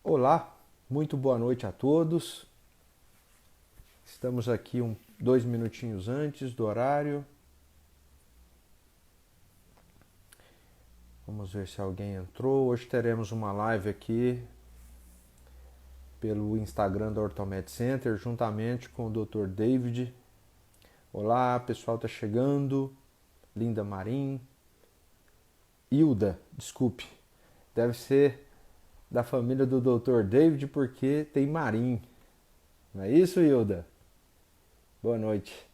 Olá, muito boa noite a todos. Estamos aqui 2 minutinhos antes do horário. Vamos ver se alguém entrou. Hoje teremos uma live aqui pelo Instagram da Orthomed Center, juntamente com o Dr. David. Olá, pessoal está chegando. Linda Marim. Hilda, desculpe. Deve ser da família do Dr. David porque tem Marim. Não é isso, Hilda? Boa noite.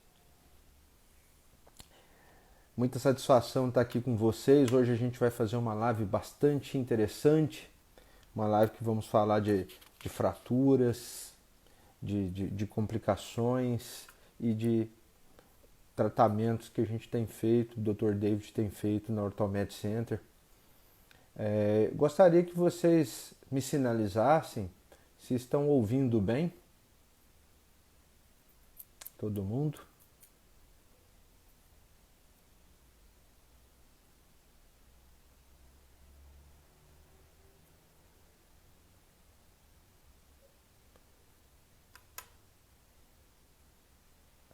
Muita satisfação estar aqui com vocês. Hoje a gente vai fazer uma live bastante interessante. Uma live que vamos falar de fraturas, de complicações e de tratamentos que a gente tem feito, o Dr. David tem feito na Orthomed Center. Gostaria que vocês me sinalizassem se estão ouvindo bem. Todo mundo?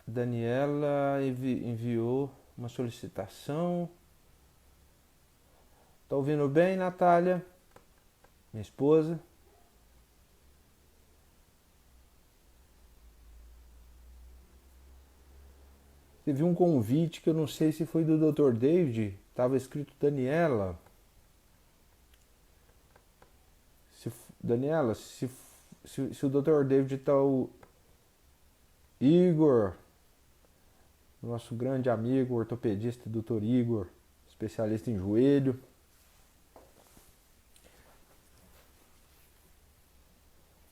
Daniela enviou uma solicitação. Tá ouvindo bem, Natália? Minha esposa. Teve um convite que eu não sei se foi do Dr. David. Estava escrito Daniela. Daniela, se o Dr. David está o Igor, nosso grande amigo ortopedista Dr. Igor, especialista em joelho.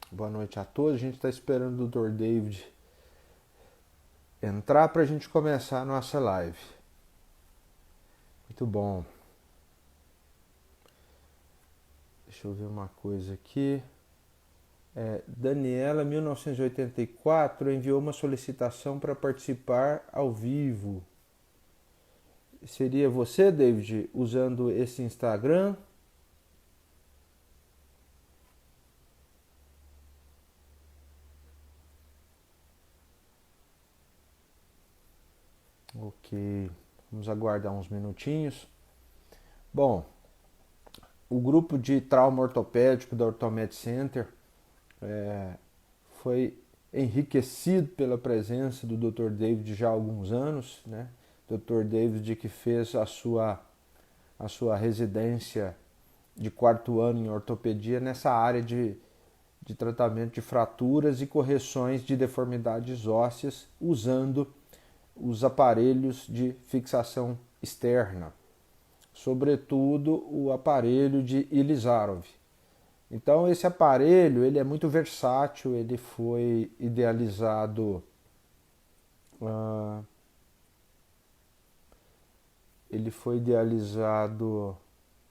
Boa noite a todos. A gente está esperando o Dr. David entrar para a gente começar a nossa live. Muito bom. Deixa eu ver uma coisa aqui. Daniela, 1984, enviou uma solicitação para participar ao vivo. Seria você, David, usando esse Instagram? Ok, vamos aguardar uns minutinhos. Bom, o grupo de trauma ortopédico da Orthomed Center foi enriquecido pela presença do Dr. David já há alguns anos, né? Dr. David que fez a sua residência de 4º ano em ortopedia nessa área de tratamento de fraturas e correções de deformidades ósseas usando os aparelhos de fixação externa, sobretudo o aparelho de Ilizarov. Então esse aparelho ele é muito versátil, ele foi idealizado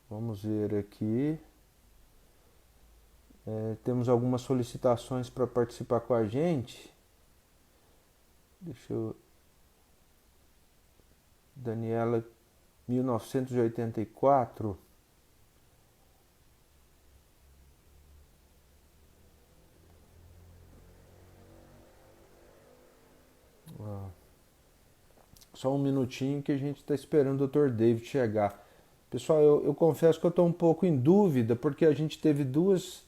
vamos ver aqui, temos algumas solicitações para participar com a gente. Deixa eu... Daniela, 1984. Só um minutinho que a gente está esperando o Dr. David chegar. Pessoal, eu confesso que eu estou um pouco em dúvida, porque a gente teve 2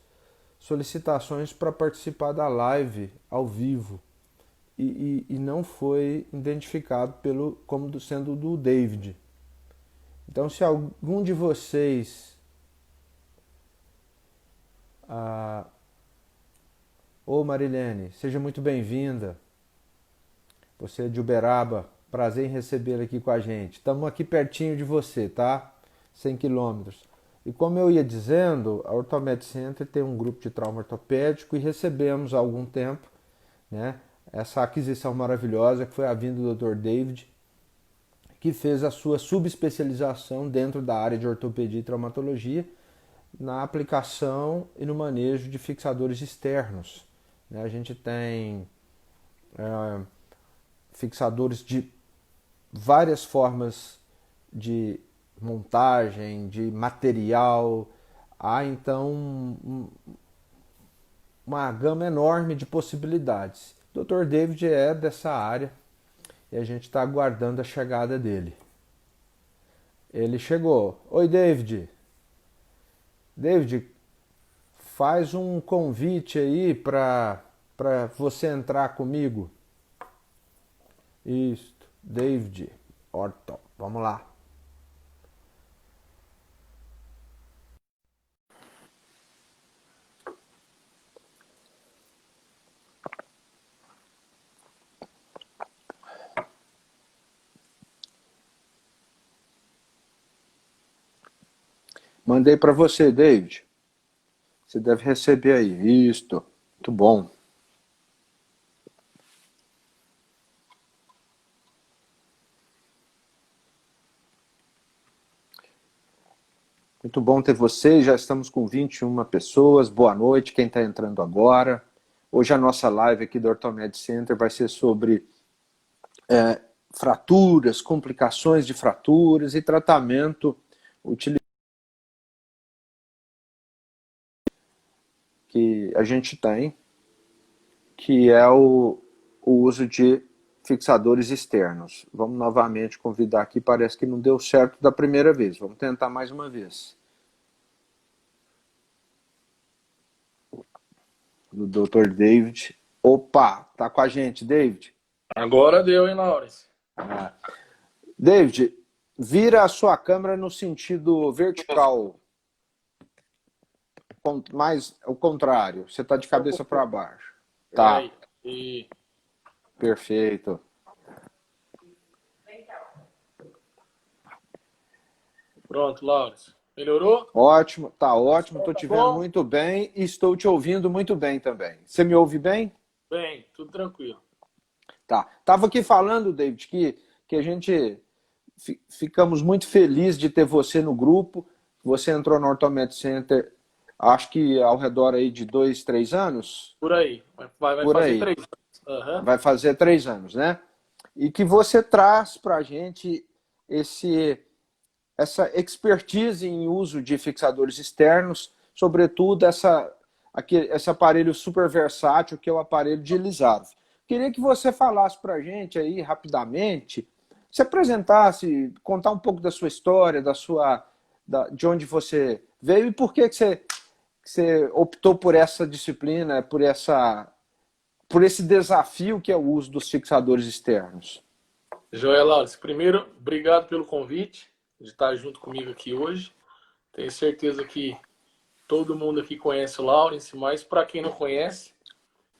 solicitações para participar da live ao vivo e não foi identificado como sendo do David. Então, se algum de vocês... Ô Marilene, seja muito bem-vinda. Você é de Uberaba, prazer em recebê-la aqui com a gente. Estamos aqui pertinho de você, tá? 100 quilômetros. E como eu ia dizendo, a Orthomed Center tem um grupo de trauma ortopédico e recebemos há algum tempo, né, essa aquisição maravilhosa que foi a vinda do Dr. David, que fez a sua subespecialização dentro da área de ortopedia e traumatologia na aplicação e no manejo de fixadores externos. A gente tem fixadores de várias formas de montagem, de material. Há então uma gama enorme de possibilidades. O Dr. David é dessa área e a gente está aguardando a chegada dele. Ele chegou. Oi, David. David, faz um convite aí para você entrar comigo. Isso, David Orton. Vamos lá. Mandei para você, David. Você deve receber aí. Isto. Muito bom. Muito bom ter você. Já estamos com 21 pessoas. Boa noite, quem está entrando agora. Hoje a nossa live aqui do Orthomed Center vai ser sobre fraturas, complicações de fraturas e tratamento utilizando que a gente tem, que é o uso de fixadores externos. Vamos novamente convidar aqui, parece que não deu certo da primeira vez. Vamos tentar mais uma vez. Do Dr. David. Opa, tá com a gente, David? Agora deu, hein, Laurence? David, vira a sua câmera no sentido vertical. Mais o contrário. Você está de cabeça para baixo. Tá. E... Perfeito. Pronto, Laurence. Melhorou? Ótimo, tá ótimo. Estou te vendo muito bem e estou te ouvindo muito bem também. Você me ouve bem? Bem, tudo tranquilo. Tá. Tava aqui falando, David, que a gente ficamos muito felizes de ter você no grupo. Você entrou no Orthomed Center, acho que ao redor aí de 2, 3 anos. Por aí. Vai Por fazer aí. 3 anos. Uhum. Vai fazer 3 anos, né? E que você traz para a gente essa expertise em uso de fixadores externos, sobretudo esse aparelho super versátil que é o aparelho de Elizarov. Queria que você falasse para a gente aí rapidamente, se apresentasse, contar um pouco da sua história, de onde você veio e por que você optou por essa disciplina, por esse desafio que é o uso dos fixadores externos. Joia, Laurence. Primeiro, obrigado pelo convite de estar junto comigo aqui hoje. Tenho certeza que todo mundo aqui conhece o Laurence, mas para quem não conhece,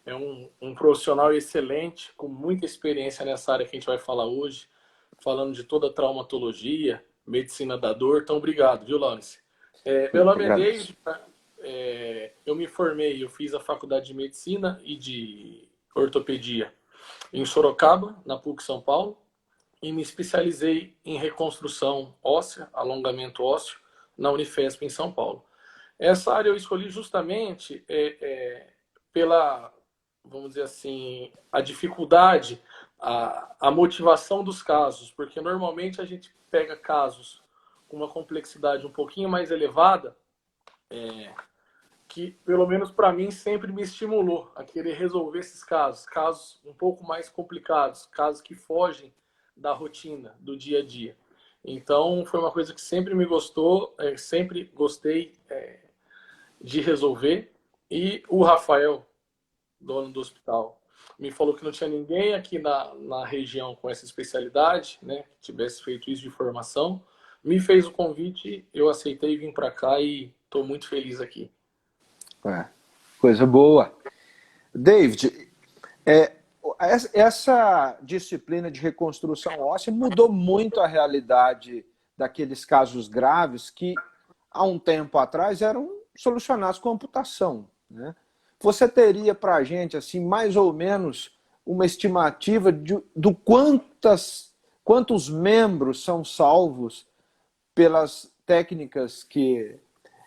é um profissional excelente, com muita experiência nessa área que a gente vai falar hoje, falando de toda a traumatologia, medicina da dor. Então, obrigado, viu, Laurence? Meu nome é David. Eu me formei, eu fiz a faculdade de medicina e de ortopedia em Sorocaba, na PUC São Paulo, e me especializei em reconstrução óssea, alongamento ósseo, na Unifesp em São Paulo. Essa área eu escolhi justamente pela, vamos dizer assim, a dificuldade, a motivação dos casos, porque normalmente a gente pega casos com uma complexidade um pouquinho mais elevada, que pelo menos para mim sempre me estimulou a querer resolver esses casos um pouco mais complicados, casos que fogem da rotina, do dia a dia. Então foi uma coisa que sempre me gostou, sempre gostei de resolver. E o Rafael, dono do hospital, me falou que não tinha ninguém aqui na região com essa especialidade, né, que tivesse feito isso de formação. Me fez o convite, eu aceitei vir para cá e estou muito feliz aqui. Coisa boa. David, essa disciplina de reconstrução óssea mudou muito a realidade daqueles casos graves que, há um tempo atrás, eram solucionados com amputação, né? Você teria para a gente, assim, mais ou menos, uma estimativa do quantos membros são salvos pelas técnicas que...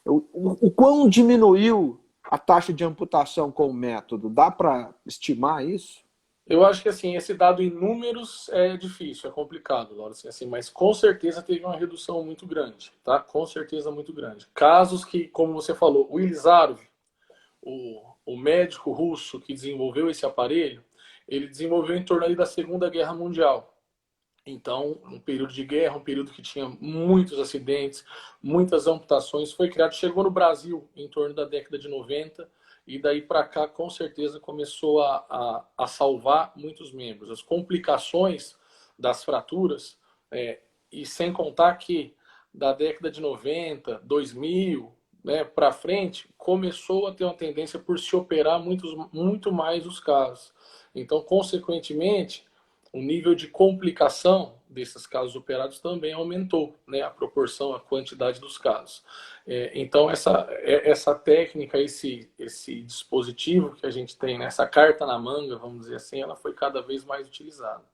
O quão diminuiu a taxa de amputação com o método? Dá para estimar isso? Eu acho que assim, esse dado em números é difícil, é complicado, Laura, assim, mas com certeza teve uma redução muito grande, tá? Com certeza muito grande. Casos que, como você falou, o Elizarov, o médico russo que desenvolveu esse aparelho, ele desenvolveu em torno ali da Segunda Guerra Mundial. Então, um período de guerra, um período que tinha muitos acidentes, muitas amputações, foi criado, chegou no Brasil em torno da década de 90, e daí para cá, com certeza, começou a salvar muitos membros. As complicações das fraturas, e sem contar que da década de 90, 2000, né, para frente, começou a ter uma tendência por se operar muito mais os casos. Então, consequentemente, o nível de complicação desses casos operados também aumentou, né, a proporção, a quantidade dos casos. Então, essa técnica, esse dispositivo que a gente tem, né, essa carta na manga, vamos dizer assim, ela foi cada vez mais utilizada.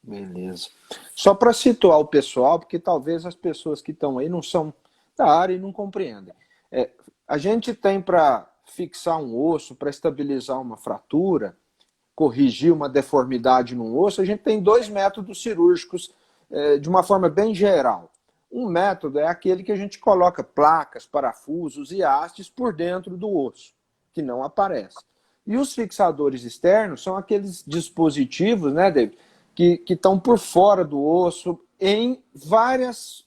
Beleza. Só para situar o pessoal, porque talvez as pessoas que estão aí não são da área e não compreendem. A gente tem para fixar um osso, para estabilizar uma fratura, corrigir uma deformidade num osso, a gente tem dois métodos cirúrgicos de uma forma bem geral. Um método é aquele que a gente coloca placas, parafusos e hastes por dentro do osso, que não aparece. E os fixadores externos são aqueles dispositivos, né, David, que estão por fora do osso em várias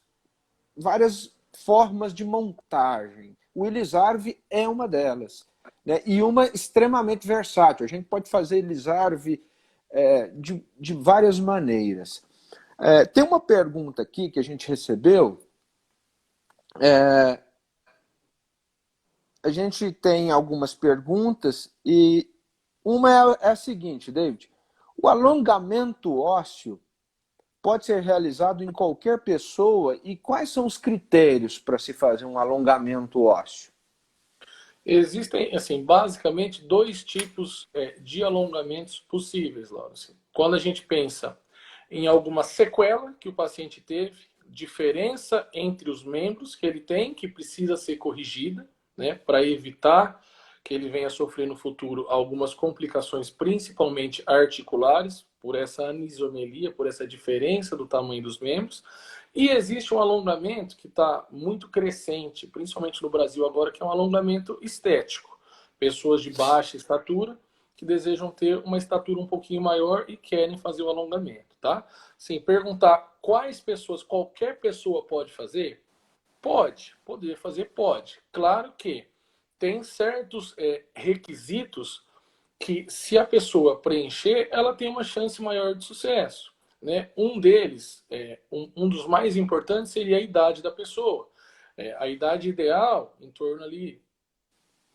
formas de montagem. O Elisarve é uma delas, né? E uma extremamente versátil. A gente pode fazer Elisarve de várias maneiras. Tem uma pergunta aqui que a gente recebeu. A gente tem algumas perguntas e uma é a seguinte, David. O alongamento ósseo pode ser realizado em qualquer pessoa e quais são os critérios para se fazer um alongamento ósseo? Existem, assim, basicamente dois tipos de alongamentos possíveis, Laurence. Quando a gente pensa em alguma sequela que o paciente teve, diferença entre os membros que ele tem, que precisa ser corrigida, né, para evitar que ele venha a sofrer no futuro algumas complicações, principalmente articulares, por essa anisomelia, por essa diferença do tamanho dos membros. E existe um alongamento que está muito crescente, principalmente no Brasil agora, que é um alongamento estético. Pessoas de baixa estatura que desejam ter uma estatura um pouquinho maior e querem fazer o alongamento, tá? Sim, perguntar quais pessoas, qualquer pessoa pode fazer? Pode, poder fazer pode. Claro que tem certos requisitos que, se a pessoa preencher, ela tem uma chance maior de sucesso, né? Um deles, um dos mais importantes, seria a idade da pessoa. A idade ideal, em torno ali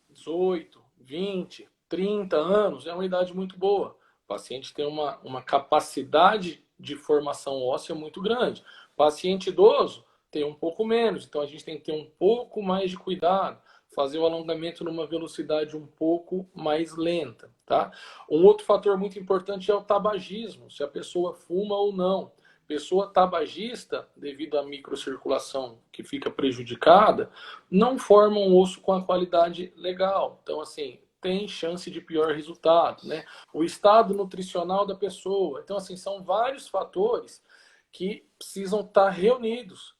18, 20, 30 anos, é uma idade muito boa. O paciente tem uma capacidade de formação óssea muito grande. O paciente idoso tem um pouco menos, então a gente tem que ter um pouco mais de cuidado, fazer o alongamento numa velocidade um pouco mais lenta, tá? Um outro fator muito importante é o tabagismo, se a pessoa fuma ou não. Pessoa tabagista, devido à microcirculação que fica prejudicada, não forma um osso com a qualidade legal. Então, assim, tem chance de pior resultado, né? O estado nutricional da pessoa. Então, assim, são vários fatores que precisam estar reunidos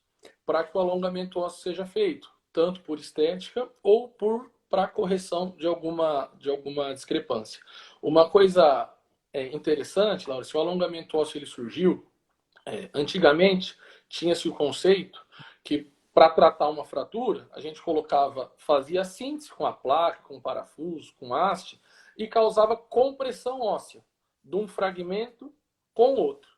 para que o alongamento ósseo seja feito, tanto por estética ou para correção de alguma discrepância. Uma coisa interessante, Laura, se o alongamento ósseo ele surgiu, antigamente tinha-se o conceito que para tratar uma fratura, a gente fazia a síntese com a placa, com o parafuso, com haste, e causava compressão óssea de um fragmento com o outro.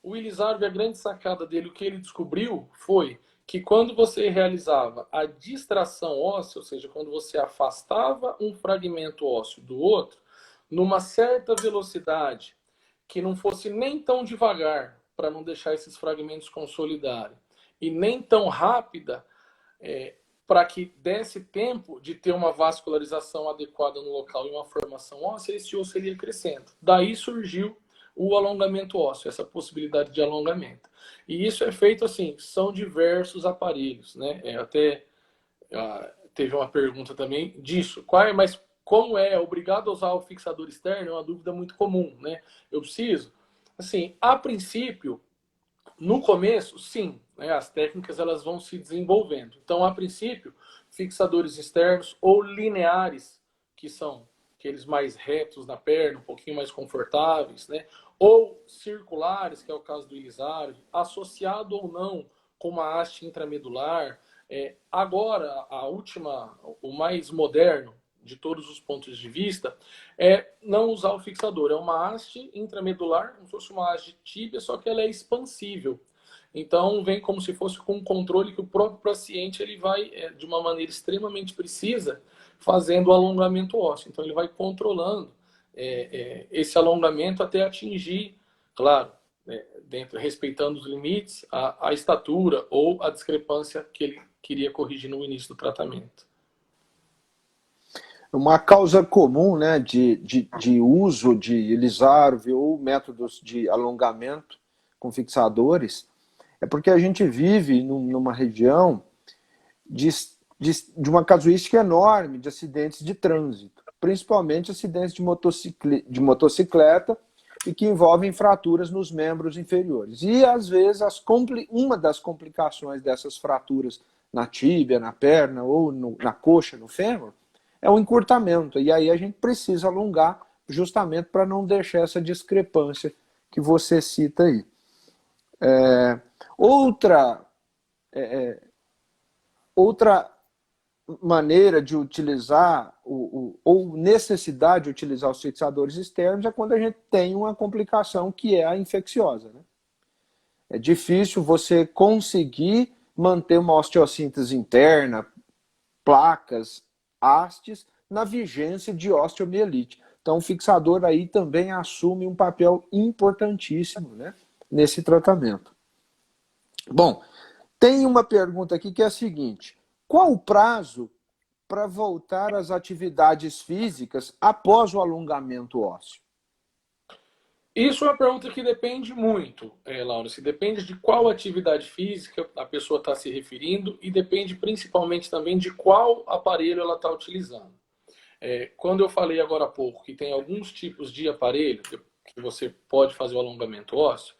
O Elisarve, a grande sacada dele, o que ele descobriu foi que quando você realizava a distração óssea, ou seja, quando você afastava um fragmento ósseo do outro, numa certa velocidade, que não fosse nem tão devagar, para não deixar esses fragmentos consolidarem, e nem tão rápida, para que desse tempo de ter uma vascularização adequada no local e uma formação óssea, esse osso iria crescendo. Daí surgiu o alongamento ósseo, essa possibilidade de alongamento. E isso é feito assim, são diversos aparelhos, né? Até teve uma pergunta também disso. Mas como é obrigado a usar o fixador externo? É uma dúvida muito comum, né? Eu preciso? Assim, a princípio, no começo, sim, né? As técnicas elas vão se desenvolvendo. Então, a princípio, fixadores externos ou lineares, que são aqueles mais retos na perna, um pouquinho mais confortáveis, né? Ou circulares, que é o caso do Ilisardi, associado ou não com uma haste intramedular. Agora, o mais moderno de todos os pontos de vista, é não usar o fixador. É uma haste intramedular, como se fosse uma haste de tíbia, só que ela é expansível. Então, vem como se fosse com um controle que o próprio paciente ele vai, de uma maneira extremamente precisa, fazendo o alongamento ósseo. Então, ele vai controlando esse alongamento até atingir, claro, respeitando os limites, a estatura ou a discrepância que ele queria corrigir no início do tratamento. Uma causa comum, né, de uso de Ilisardi ou métodos de alongamento com fixadores é porque a gente vive numa região de uma casuística enorme de acidentes de trânsito, principalmente acidentes de motocicleta e que envolvem fraturas nos membros inferiores. E, às vezes, uma das complicações dessas fraturas na tíbia, na perna ou na coxa, no fêmur, é o encurtamento. E aí a gente precisa alongar justamente para não deixar essa discrepância que você cita aí. Outra maneira de utilizar, ou necessidade de utilizar os fixadores externos é quando a gente tem uma complicação que é a infecciosa, né? É difícil você conseguir manter uma osteossíntese interna, placas, hastes, na vigência de osteomielite. Então o fixador aí também assume um papel importantíssimo, né, nesse tratamento. Bom, tem uma pergunta aqui que é a seguinte: qual o prazo para voltar às atividades físicas após o alongamento ósseo? Isso é uma pergunta que depende muito, Laura. Se depende de qual atividade física a pessoa está se referindo e depende principalmente também de qual aparelho ela está utilizando. Quando eu falei agora há pouco que tem alguns tipos de aparelho que você pode fazer o alongamento ósseo,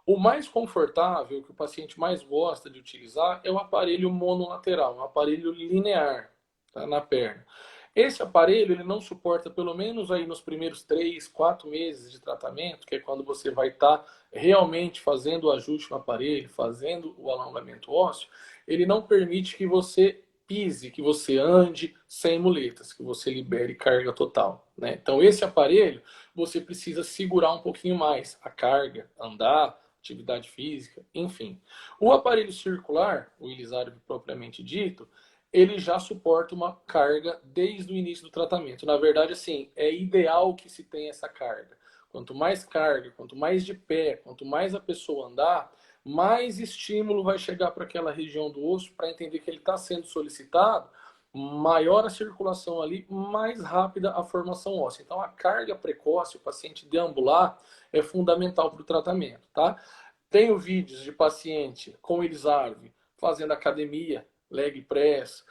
o mais confortável, que o paciente mais gosta de utilizar, é o aparelho monolateral, um aparelho linear, tá, na perna. Esse aparelho ele não suporta, pelo menos aí nos primeiros 3, 4 meses de tratamento, que é quando você vai estar realmente fazendo o ajuste no aparelho, fazendo o alongamento ósseo, ele não permite que você pise, que você ande sem muletas, que você libere carga total, né? Então esse aparelho, você precisa segurar um pouquinho mais a carga, andar, atividade física, enfim. O aparelho circular, o Ilisardi propriamente dito, ele já suporta uma carga desde o início do tratamento. Na verdade, assim, é ideal que se tenha essa carga. Quanto mais carga, quanto mais de pé, quanto mais a pessoa andar, mais estímulo vai chegar para aquela região do osso para entender que ele está sendo solicitado, maior a circulação ali, mais rápida a formação óssea. Então, a carga precoce, o paciente deambular, é fundamental para o tratamento, tá? Tenho vídeos de paciente com Ilisardi fazendo academia, leg press,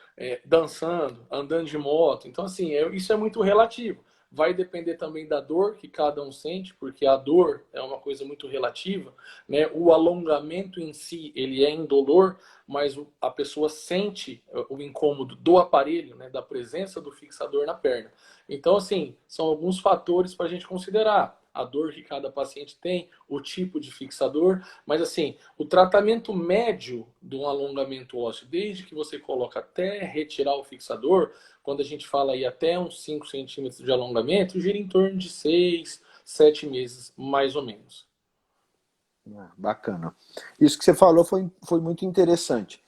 dançando, andando de moto. Então, assim, isso é muito relativo. Vai depender também da dor que cada um sente, porque a dor é uma coisa muito relativa, né? O alongamento em si, ele é indolor, mas a pessoa sente o incômodo do aparelho, né? Da presença do fixador na perna. Então, assim, são alguns fatores para a gente considerar. A dor que cada paciente tem, o tipo de fixador, mas assim, o tratamento médio de um alongamento ósseo, desde que você coloca até retirar o fixador, quando a gente fala aí até uns 5 centímetros de alongamento, gira em torno de 6, 7 meses, mais ou menos. Bacana. Isso que você falou foi muito interessante.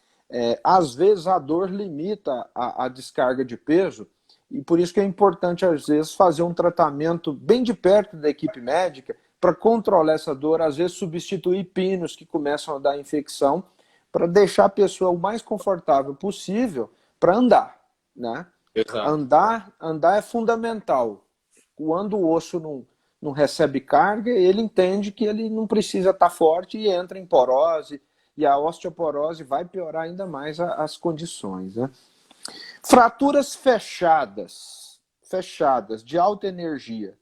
Às vezes a dor limita a descarga de peso, e por isso que é importante, às vezes, fazer um tratamento bem de perto da equipe médica para controlar essa dor, às vezes substituir pinos que começam a dar infecção, para deixar a pessoa o mais confortável possível para andar, né? Exato. Andar é fundamental. Quando o osso não recebe carga, ele entende que ele não precisa estar forte e entra em porose, e a osteoporose vai piorar ainda mais as condições, né? Fraturas fechadas, de alta energia.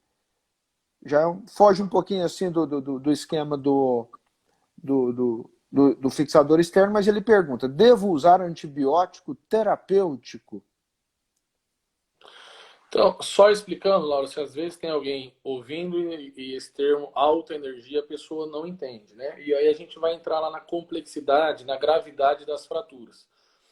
Já foge um pouquinho assim do esquema do fixador externo, mas ele pergunta: devo usar antibiótico terapêutico? Então, só explicando, Laura, se às vezes tem alguém ouvindo e esse termo alta energia a pessoa não entende, né? E aí a gente vai entrar lá na complexidade, na gravidade das fraturas.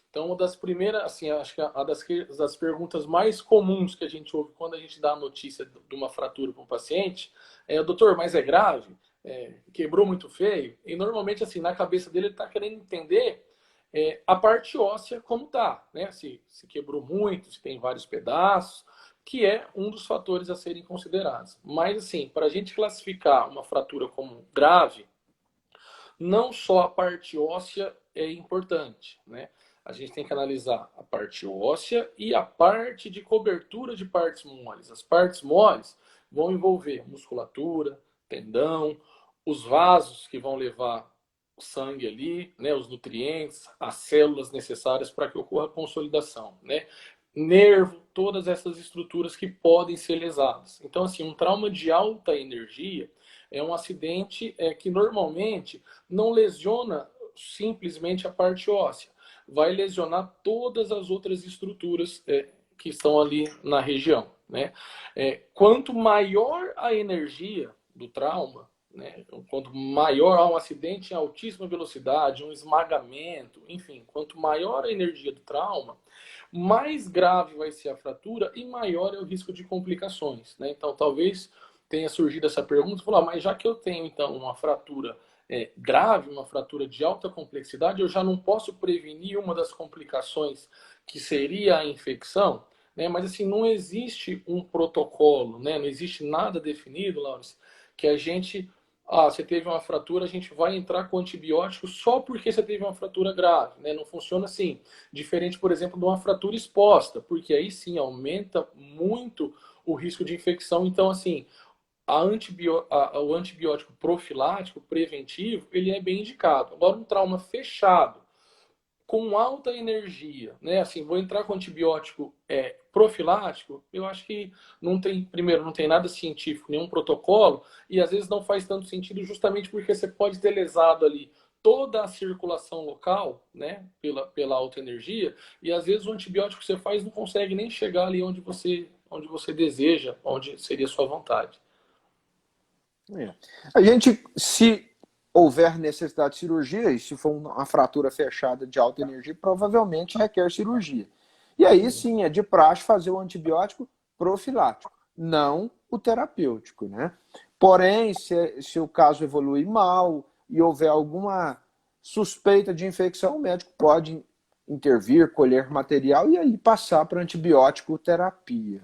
Então, uma das primeiras, assim, acho que a das perguntas mais comuns que a gente ouve quando a gente dá a notícia de uma fratura para um paciente é: doutor, mas é grave? Quebrou muito feio? E normalmente, assim, na cabeça dele, ele está querendo entender a parte óssea como tá, né? Se quebrou muito, se tem vários pedaços, que é um dos fatores a serem considerados. Mas, assim, para a gente classificar uma fratura como grave, não só a parte óssea é importante, né? A gente tem que analisar a parte óssea e a parte de cobertura de partes moles. As partes moles vão envolver musculatura, tendão, os vasos que vão levar o sangue ali, né, os nutrientes, as células necessárias para que ocorra a consolidação, né? Nervo, todas essas estruturas que podem ser lesadas. Então, assim, um trauma de alta energia é um acidente que normalmente não lesiona simplesmente a parte óssea, vai lesionar todas as outras estruturas que estão ali na região, né? Quanto maior a energia do trauma, né? Quanto maior há um acidente em altíssima velocidade, um esmagamento, enfim, quanto maior a energia do trauma, mais grave vai ser a fratura e maior é o risco de complicações, né? Então, talvez tenha surgido essa pergunta, falar, mas já que eu tenho então uma fratura grave, uma fratura de alta complexidade, eu já não posso prevenir uma das complicações que seria a infecção, né? Mas assim, não existe um protocolo, né? Não existe nada definido, Laurence, que a gente, você teve uma fratura, a gente vai entrar com antibiótico só porque você teve uma fratura grave, né? Não funciona assim. Diferente, por exemplo, de uma fratura exposta, porque aí sim aumenta muito o risco de infecção. Então, assim, o antibiótico profilático, preventivo, ele é bem indicado. Agora, um trauma fechado, com alta energia, né? Assim, vou entrar com antibiótico profilático, eu acho que não tem, primeiro, não tem nada científico, nenhum protocolo, e às vezes não faz tanto sentido justamente porque você pode ter lesado ali toda a circulação local, né, pela alta energia, e às vezes o antibiótico que você faz não consegue nem chegar ali onde você deseja, onde seria a sua vontade. A gente, se houver necessidade de cirurgia, e se for uma fratura fechada de alta energia, provavelmente requer cirurgia. E aí sim é de praxe fazer o antibiótico profilático, não o terapêutico, né? Porém, se o caso evoluir mal e houver alguma suspeita de infecção, o médico pode intervir, colher material e aí passar para antibiótico terapia.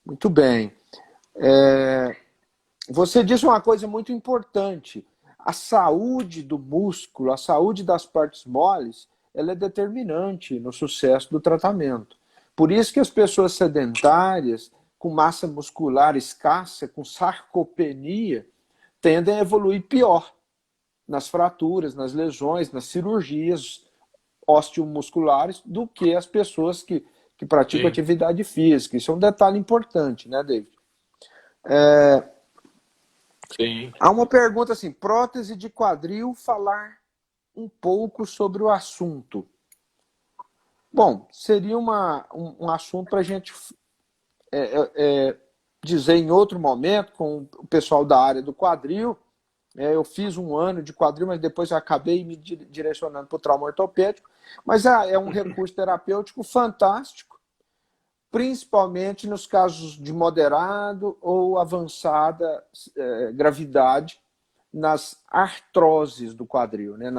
Muito bem. Você disse uma coisa muito importante. A saúde do músculo, a saúde das partes moles, ela é determinante no sucesso do tratamento. Por isso que as pessoas sedentárias, com massa muscular escassa, com sarcopenia, tendem a evoluir pior nas fraturas, nas lesões, nas cirurgias osteomusculares do que as pessoas que praticam Sim. atividade física. Isso é um detalhe importante, né, David? Sim. Há uma pergunta assim: prótese de quadril, falar um pouco sobre o assunto. Bom, seria um assunto para a gente dizer em outro momento com o pessoal da área do quadril. Eu fiz um ano de quadril, mas depois eu acabei me direcionando para o trauma ortopédico. Mas é um recurso terapêutico fantástico, principalmente nos casos de moderado ou avançada gravidade, nas artroses do quadril, né?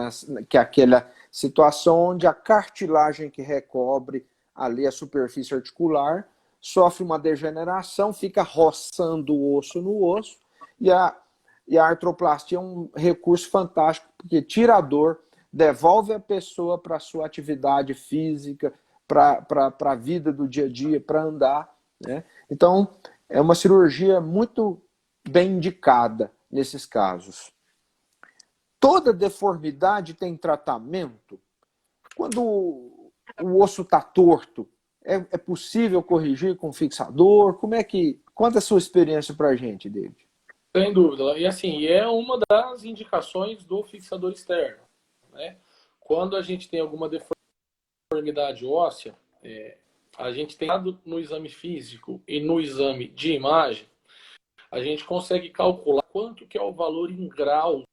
Que é aquela situação onde a cartilagem que recobre ali a superfície articular sofre uma degeneração, fica roçando o osso no osso, e a artroplastia é um recurso fantástico, porque tira a dor, devolve a pessoa para a sua atividade física, para a vida do dia a dia, para andar, né? Então, é uma cirurgia muito bem indicada nesses casos. Toda deformidade tem tratamento? Quando o osso está torto, é possível corrigir com fixador? Conta a sua experiência para a gente, David. Sem dúvida. E assim, é uma das indicações do fixador externo, né? Quando a gente tem alguma deformidade óssea, a gente tem no exame físico e no exame de imagem, a gente consegue calcular quanto que é o valor em graus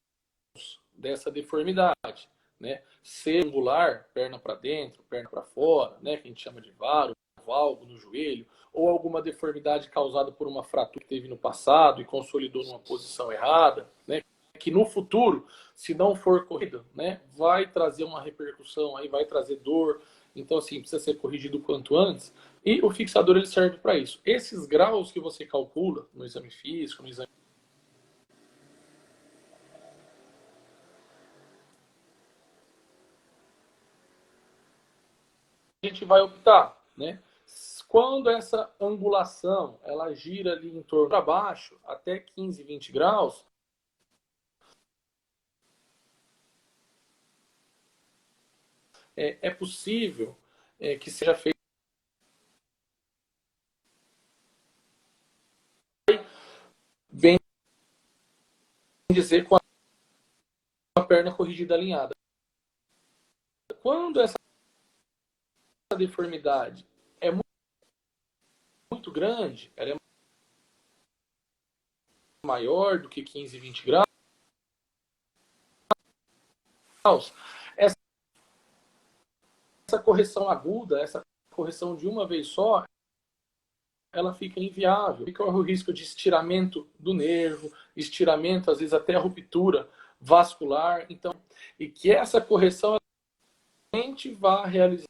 dessa deformidade, né? Ser angular, perna para dentro, perna para fora, né? Que a gente chama de varo, valgo no joelho, ou alguma deformidade causada por uma fratura que teve no passado e consolidou numa posição errada, né? Que no futuro, se não for corrigida, né, vai trazer uma repercussão, aí vai trazer dor. Então, assim, precisa ser corrigido o quanto antes. E o fixador ele serve para isso. Esses graus que você calcula no exame físico, no exame, a gente vai optar, né? Quando essa angulação ela gira ali em torno para baixo, até 15, 20 graus, é possível que seja feito bem dizer com a perna corrigida alinhada. Quando essa deformidade é muito grande, ela é maior do que 15, 20 graus, essa correção aguda, essa correção de uma vez só, ela fica inviável. Fica o risco de estiramento do nervo, estiramento, às vezes até a ruptura vascular. Então, e que essa correção a gente vá realizando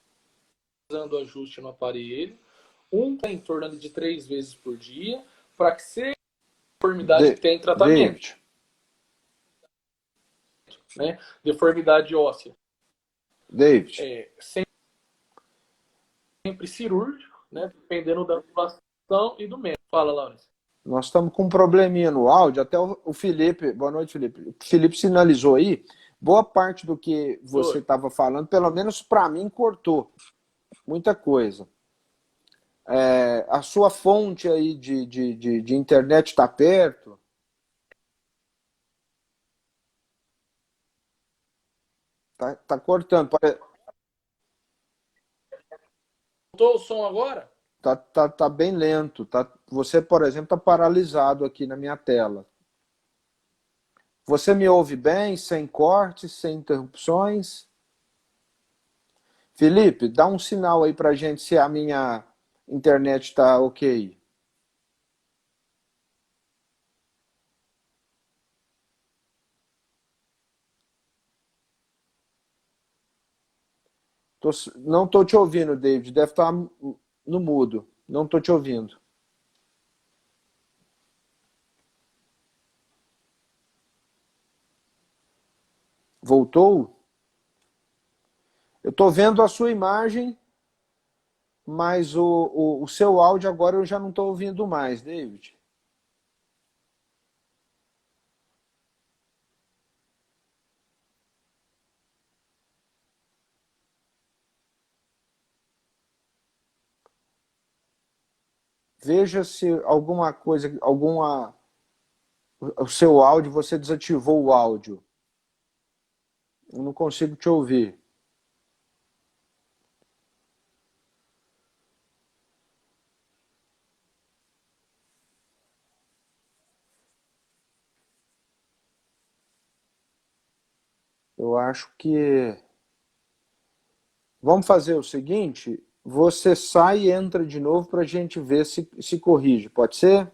ajuste no aparelho, em torno de 3 vezes por dia, para que seja deformidade que tem tratamento. David. Né? Deformidade óssea. David. Sempre cirúrgico, né? Dependendo da angulação e do método. Fala, Laurence. Nós estamos com um probleminha no áudio, até o Felipe, boa noite, Felipe. O Felipe sinalizou aí, boa parte do que você estava falando, pelo menos para mim, cortou muita coisa. A sua fonte aí de internet está perto? Tá cortando. Voltou o som agora? Tá bem lento. Você, por exemplo, está paralisado aqui na minha tela. Você me ouve bem, sem cortes, sem interrupções? Felipe, dá um sinal aí pra gente se a minha internet está ok. Não estou te ouvindo, David. Deve estar no mudo. Não estou te ouvindo. Voltou? Eu estou vendo a sua imagem, mas o seu áudio agora eu já não estou ouvindo mais, David. Veja se alguma coisa, o seu áudio, você desativou o áudio. Eu não consigo te ouvir. Eu acho que... Vamos fazer o seguinte, você sai e entra de novo para a gente ver se corrige, pode ser?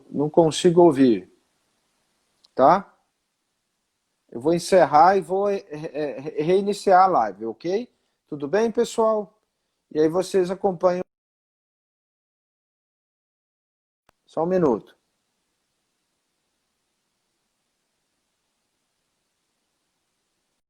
Não consigo ouvir, tá? Eu vou encerrar e vou reiniciar a live, ok? Tudo bem, pessoal? E aí vocês acompanham. Só um minuto.